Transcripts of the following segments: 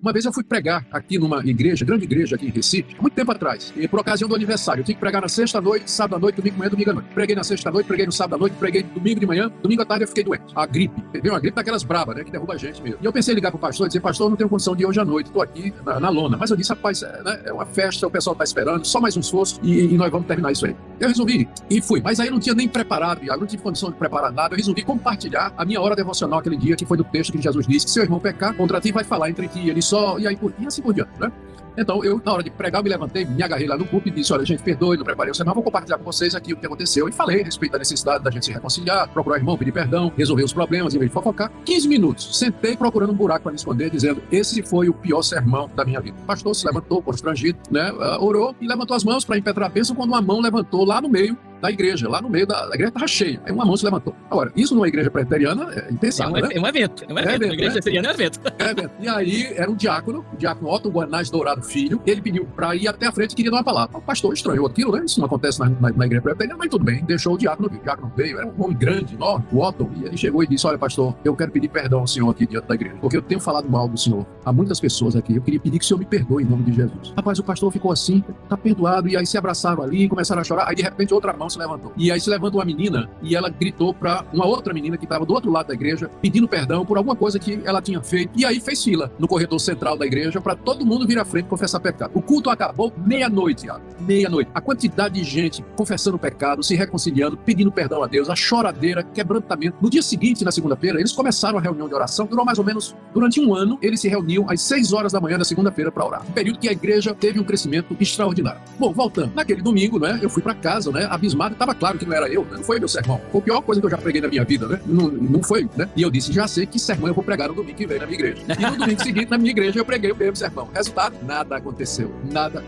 Uma vez eu fui pregar aqui numa igreja, grande igreja aqui em Recife, muito tempo atrás, e por ocasião do aniversário. Eu tinha que pregar na sexta-noite, sábado à noite, domingo de manhã, domingo à noite. Preguei na sexta-noite, preguei no sábado à noite, preguei domingo de manhã, domingo à tarde eu fiquei doente. A gripe. Veio uma gripe daquelas brabas, né, que derruba a gente mesmo. E eu pensei em ligar pro pastor e dizer, pastor, eu não tenho condição de ir hoje à noite, tô aqui na lona. Mas eu disse, rapaz, é uma festa, o pessoal tá esperando, só mais um esforço e nós vamos terminar isso aí. Eu resolvi e fui, mas aí eu não tinha nem preparado, eu não tive condição de preparar nada. Eu resolvi compartilhar a minha hora devocional aquele dia, que foi do texto que Jesus disse que seu irmão pecar contra ti vai falar entre ti e ele só, e assim por diante, né? Então, eu, na hora de pregar, eu me levantei, me agarrei lá no púlpito e disse, olha, gente, perdoe, não preparei o sermão, vou compartilhar com vocês aqui o que aconteceu. E falei a respeito da necessidade da gente se reconciliar, procurar o irmão, pedir perdão, resolver os problemas, em vez de fofocar. 15 minutos, sentei procurando um buraco para me esconder, dizendo, esse foi o pior sermão da minha vida. O pastor se levantou, constrangido, né, orou e levantou as mãos para impetrar a bênção, quando uma mão levantou lá no meio da igreja, lá no meio da igreja estava cheia. Aí uma mão se levantou. Agora, isso numa igreja presbiteriana é impensável, né? É um evento. A igreja presbiteriana é um evento. É evento. E aí era um diácono, o diácono Otto Guanás Dourado Filho. Ele pediu para ir até a frente e queria dar uma palavra. O pastor estranhou aquilo, né? Isso não acontece na igreja presbiteriana, mas tudo bem. Deixou o diácono vir. O diácono veio, era um homem grande, enorme, o Otto. E ele chegou e disse, olha, pastor, eu quero pedir perdão ao senhor aqui diante da igreja, porque eu tenho falado mal do senhor a muitas pessoas aqui. Eu queria pedir que o senhor me perdoe em nome de Jesus. Rapaz, o pastor ficou assim, tá perdoado. E aí se abraçaram ali, começaram a chorar. Aí de repente outra mão se levantou. E aí se levanta uma menina e ela gritou para uma outra menina que estava do outro lado da igreja, pedindo perdão por alguma coisa que ela tinha feito. E aí fez fila no corredor central da igreja para todo mundo vir à frente confessar pecado. O culto acabou meia-noite, Iago. Meia-noite. A quantidade de gente confessando pecado, se reconciliando, pedindo perdão a Deus, a choradeira, quebrantamento. No dia seguinte, na segunda-feira, eles começaram a reunião de oração. Durou mais ou menos, durante um ano, eles se reuniam às 6 horas da manhã da segunda-feira para orar. Um período que a igreja teve um crescimento extraordinário. Bom, voltando. Naquele domingo, né, eu fui para casa, né, abismado. Estava claro que não era eu, né? Não foi meu sermão. Foi a pior coisa que eu já preguei na minha vida, né? Não foi, né? E eu disse, já sei que sermão eu vou pregar no domingo que vem na minha igreja. E no domingo seguinte, na minha igreja, eu preguei o mesmo sermão. Resultado, nada aconteceu. Nada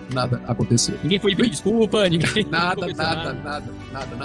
aconteceu. Ninguém foi pedir desculpa, ninguém... Nada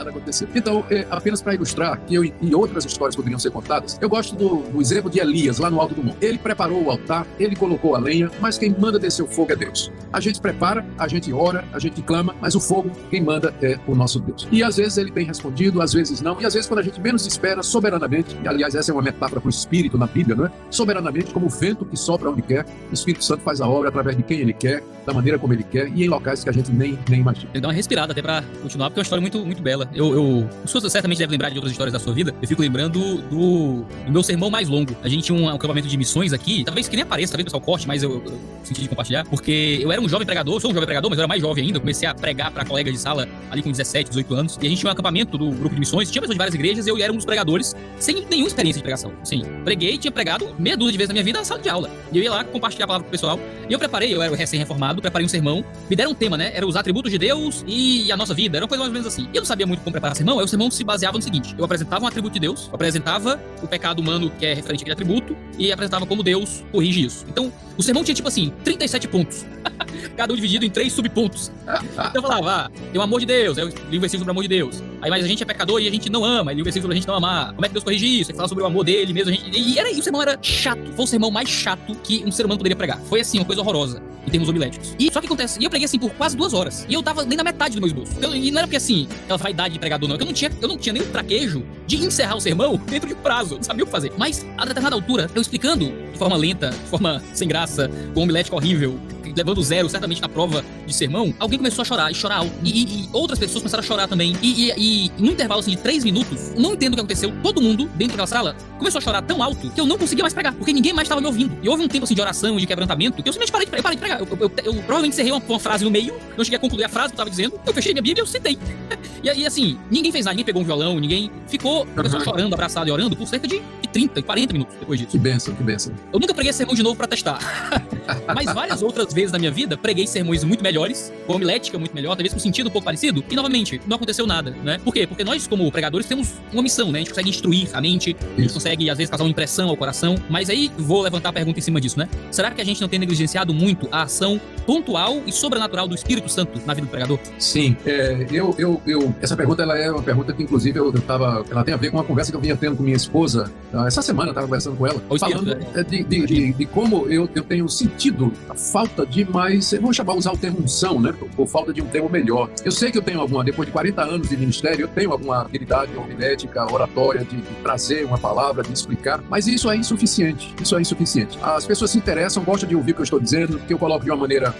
aconteceu. Então, apenas para ilustrar que eu e outras histórias poderiam ser contadas, eu gosto do exemplo de Elias, lá no alto do monte. Ele preparou o altar, ele colocou a lenha, mas quem manda descer o fogo é Deus. A gente prepara, a gente ora, a gente clama, mas o fogo, quem manda é o nosso Deus. E às vezes ele tem respondido, às vezes não, e às vezes quando a gente menos espera, soberanamente, e aliás essa é uma metáfora para o Espírito na Bíblia, não é? Soberanamente, como o vento que sopra onde quer, o Espírito Santo faz a obra através de quem ele quer, da maneira como ele quer, e em locais que a gente nem imagina. Ele dá uma respirada até pra continuar, porque é uma história muito, muito bela. Os senhores certamente devem lembrar de outras histórias da sua vida. Eu fico lembrando do meu sermão mais longo. A gente tinha um acampamento de missões aqui, talvez que nem apareça, talvez o pessoal corte, mas eu senti de compartilhar, porque eu era um jovem pregador, sou um jovem pregador, mas eu era mais jovem ainda. Eu comecei a pregar pra colegas de sala ali com 17, 18 anos, e a gente tinha um acampamento do grupo de missões, tinha pessoas de várias igrejas, e eu era um dos pregadores, sem nenhuma experiência de pregação. Sim, preguei, tinha pregado meia dúzia de vezes na minha vida na sala de aula. E eu ia lá compartilhar a palavra com o pessoal, e eu era recém-reformado, preparei um sermão, me deram um tema, né? Era os atributos de Deus e a nossa vida. Era uma coisa mais ou menos assim. E eu não sabia muito como preparar sermão, aí o sermão se baseava no seguinte: eu apresentava um atributo de Deus, eu apresentava o pecado humano que é referente àquele atributo, e apresentava como Deus corrige isso. Então, o sermão tinha tipo assim, 37 pontos. Cada um dividido em 3 subpontos. Então eu falava, tem o amor de Deus, aí eu li um versículo sobre o amor de Deus. Aí, mas a gente é pecador e a gente não ama, aí li um versículo sobre a gente não amar. Como é que Deus corrige isso? Aí fala sobre o amor dele mesmo. E o sermão era chato. Foi o sermão mais chato que um ser humano poderia pregar. Foi assim, uma coisa horrorosa, em termos homiléticos. E só que acontece, e eu preguei assim por quase 2 horas. E eu tava nem na metade do meu esboço. Então, e não era porque assim, aquela vaidade de pregador, não. É que eu não tinha nem o traquejo de encerrar o sermão dentro de um prazo. Eu não sabia o que fazer. Mas, a determinada altura, eu explicando de forma lenta, de forma sem graça, com homilética horrível, levando 0 certamente na prova de sermão, alguém começou a chorar, e chorar alto. E outras pessoas começaram a chorar também. E num intervalo assim de 3 minutos, não entendo o que aconteceu, todo mundo dentro daquela sala começou a chorar tão alto que eu não conseguia mais pregar, porque ninguém mais estava me ouvindo. E houve um tempo assim de oração, de quebrantamento, que eu simplesmente parei de pregar. Eu provavelmente encerrei uma frase no meio, não cheguei a concluir a frase que eu estava dizendo, eu fechei minha Bíblia e eu citei. E assim, ninguém fez nada, ninguém pegou um violão, ninguém ficou chorando, abraçado e orando por cerca de 30, 40 minutos depois disso. Que bênção, que bênção. Eu nunca preguei sermão de novo pra testar. Mas várias outras vezes na minha vida, preguei sermões muito melhores, com homilética muito melhor, talvez com sentido um pouco parecido, e novamente, não aconteceu nada, né? Por quê? Porque nós, como pregadores, temos uma missão, né? A gente consegue instruir a mente, a gente consegue, às vezes, causar uma impressão ao coração, mas aí vou levantar a pergunta em cima disso, né? Será que a gente não tem negligenciado muito a ação pontual e sobrenatural do Espírito Santo na vida do pregador? Sim, essa pergunta ela é uma pergunta que, inclusive, ela tem a ver com uma conversa que eu vinha tendo com minha esposa essa semana eu estava conversando com ela, O espírito, falando de como eu tenho sentido a falta de mais, eu vou usar o termo unção, né? Ou falta de um termo melhor. Eu sei que eu tenho depois de 40 anos de ministério, eu tenho alguma habilidade homilética, oratória, de trazer uma palavra, de explicar, mas isso é insuficiente. Isso é insuficiente. As pessoas se interessam, gostam de ouvir o que eu estou dizendo, que eu coloco de uma maneira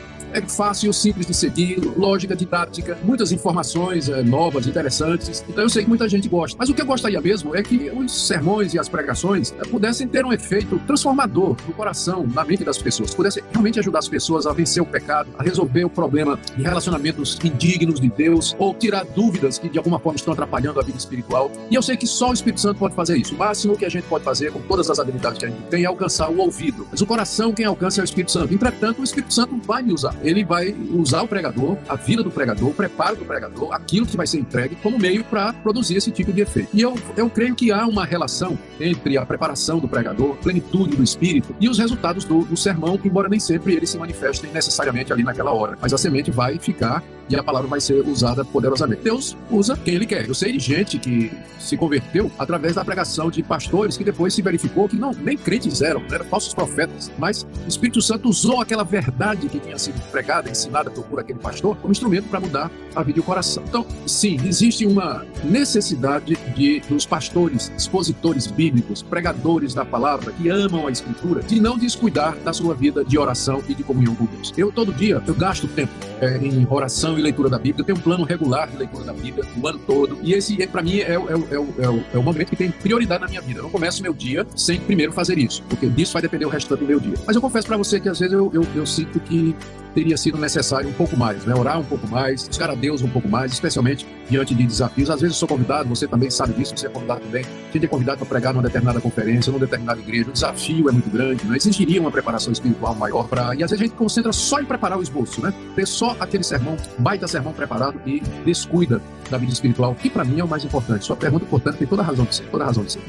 fácil, simples de seguir, lógica, didática, muitas informações novas, interessantes. Então eu sei que muita gente gosta. Mas o que eu gostaria mesmo é que os sermões e as pregações pudessem ter um efeito transformador no coração, na mente das pessoas. Pudessem realmente ajudar as pessoas a vencer o pecado, a resolver o problema de relacionamentos indignos de Deus, ou tirar dúvidas que de alguma forma estão atrapalhando a vida espiritual. E eu sei que só o Espírito Santo pode fazer isso. O máximo que a gente pode fazer com todas as habilidades que a gente tem é alcançar o ouvido. Mas o coração, quem alcança é o Espírito Santo. Entretanto, o Espírito Santo vai me usar. Ele vai usar o pregador, a vida do pregador, o preparo do pregador, aquilo que vai ser entregue como meio para produzir esse tipo de efeito. E eu creio que há uma relação entre a preparação do pregador, a plenitude do Espírito e os resultados do sermão, que embora nem sempre eles se manifestem necessariamente ali naquela hora. Mas a semente vai ficar e a palavra vai ser usada poderosamente. Deus usa quem Ele quer. Eu sei de gente que se converteu através da pregação de pastores que depois se verificou que nem crentes eram falsos profetas, mas o Espírito Santo usou aquela verdade que tinha sido pregada, ensinada por aquele pastor, como instrumento para mudar a vida e o coração. Então, sim, existe uma necessidade dos pastores, expositores bíblicos, pregadores da palavra, que amam a Escritura, de não descuidar da sua vida de oração e de comunhão com Deus. Todo dia, eu gasto tempo em oração e leitura da Bíblia. Eu tenho um plano regular de leitura da Bíblia o ano todo, e esse, para mim, é o momento que tem prioridade na minha vida. Eu não começo meu dia sem primeiro fazer isso, porque disso vai depender o restante do meu dia. Mas eu confesso para você que às vezes eu sinto que teria sido necessário um pouco mais, orar um pouco mais, buscar a Deus um pouco mais, especialmente diante de desafios. Às vezes eu sou convidado, você também sabe disso, você é convidado também. A gente é convidado para pregar numa determinada conferência, numa determinada igreja. O desafio é muito grande, exigiria uma preparação espiritual maior e às vezes a gente concentra só em preparar o esboço, ter só aquele sermão, baita sermão preparado, e descuida da vida espiritual, que para mim é o mais importante. Sua pergunta, portanto, tem toda a razão de ser, toda a razão de ser.